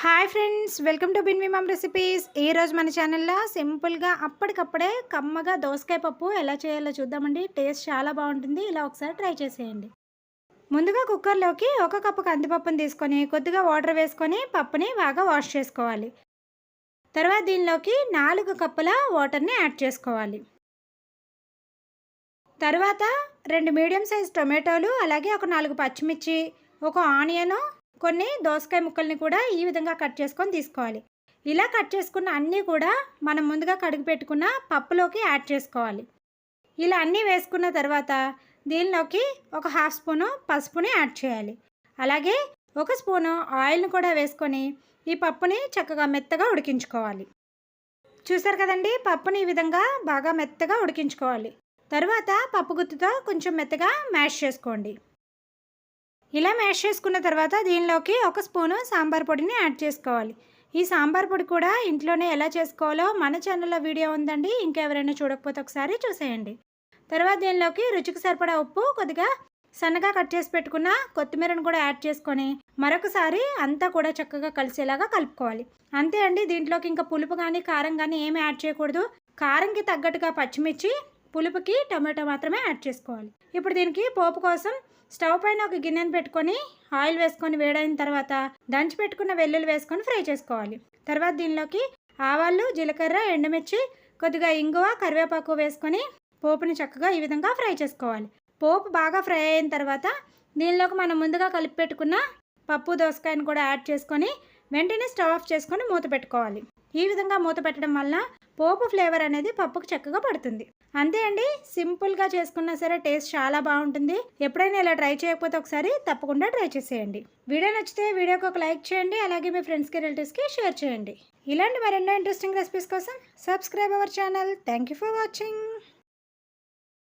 Hi friends, welcome to బిన్వి mom recipes. ఈరోజు మన ఛానల్లో సింపుల్గా అప్పటికప్పుడే కమ్మగా దోసకాయ పప్పు ఎలా చేయాలో చూద్దామండి. టేస్ట్ చాలా బాగుంటుంది. ఇలా ఒకసారి ట్రై చేసేయండి. ముందుగా కుక్కర్లోకి 1 కప్పు కందిపప్పుని తీసుకొని కొద్దిగా వాటర్ వేసుకొని పప్పుని బాగా వాష్ చేసుకోవాలి. తర్వాత దీనిలోకి 4 కప్పుల వాటర్ని యాడ్ చేసుకోవాలి. తర్వాత 2 మీడియం సైజ్ టొమాటోలు, అలాగే ఒక 4 పచ్చిమిర్చి, ఒక ఆనియను, కొన్ని దోసకాయ ముక్కల్ని కూడా ఈ విధంగా కట్ చేసుకొని తీసుకోవాలి. ఇలా కట్ చేసుకున్న అన్నీ కూడా మనం ముందుగా కడిగి పెట్టుకున్న పప్పులోకి యాడ్ చేసుకోవాలి. ఇలా అన్నీ వేసుకున్న తర్వాత దీనిలోకి ఒక 1/2 స్పూను పసుపుని యాడ్ చేయాలి. అలాగే 1 స్పూను ఆయిల్ని కూడా వేసుకొని ఈ పప్పుని చక్కగా మెత్తగా ఉడికించుకోవాలి. చూసారు కదండి, పప్పుని ఈ విధంగా బాగా మెత్తగా ఉడికించుకోవాలి. తర్వాత పప్పు గుత్తితో కొంచెం మెత్తగా మ్యాష్ చేసుకోండి. ఇలా మ్యాష్ చేసుకున్న తర్వాత దీనిలోకి 1 స్పూను సాంబార్ పొడిని యాడ్ చేసుకోవాలి. ఈ సాంబార్ పొడి కూడా ఇంట్లోనే ఎలా చేసుకోవాలో మన ఛానల్లో వీడియో ఉందండి. ఇంకెవరైనా చూడకపోతే ఒకసారి చూసేయండి. తర్వాత దీనిలోకి రుచికి సరిపడా ఉప్పు, కొద్దిగా సన్నగా కట్ చేసి పెట్టుకున్న కొత్తిమీరను కూడా యాడ్ చేసుకొని మరొకసారి అంతా కూడా చక్కగా కలిసేలాగా కలుపుకోవాలి. అంతే అండి. దీంట్లోకి ఇంకా పులుపు కానీ కారం కానీ ఏమి యాడ్ చేయకూడదు. కారంకి తగ్గట్టుగా పచ్చిమిర్చి, పులుపుకి టమాటో మాత్రమే యాడ్ చేసుకోవాలి. ఇప్పుడు దీనికి పోపు కోసం స్టవ్ పైన ఒక గిన్నెను పెట్టుకొని ఆయిల్ వేసుకొని వేడైన తర్వాత దంచి పెట్టుకున్న వెల్లుల్లి వేసుకొని ఫ్రై చేసుకోవాలి. తర్వాత దీనిలోకి ఆవాలు, జీలకర్ర, ఎండుమిర్చి, కొద్దిగా ఇంగువ, కరివేపాకు వేసుకొని పోపుని చక్కగా ఈ విధంగా ఫ్రై చేసుకోవాలి. పోపు బాగా ఫ్రై అయిన తర్వాత దీనిలోకి మనం ముందుగా కలిపి పెట్టుకున్న పప్పు, దోసకాయను కూడా యాడ్ చేసుకొని వెంటనే స్టవ్ ఆఫ్ చేసుకొని మూత పెట్టుకోవాలి. ఈ విధంగా మూత పెట్టడం వల్ల పోపు ఫ్లేవర్ అనేది పప్పుకు చక్కగా పడుతుంది. అంతే అండి. సింపుల్గా చేసుకున్నా సరే టేస్ట్ చాలా బాగుంటుంది. ఎప్పుడైనా ఇలా ట్రై చేయకపోతే ఒకసారి తప్పకుండా ట్రై చేసేయండి. వీడియో నచ్చితే వీడియోకి ఒక లైక్ చేయండి. అలాగే మీ ఫ్రెండ్స్కి, రిలేటివ్స్కి షేర్ చేయండి. ఇలాంటి మరెన్నో ఇంట్రెస్టింగ్ రెసిపీస్ కోసం subscribe our channel. Thank you for watching.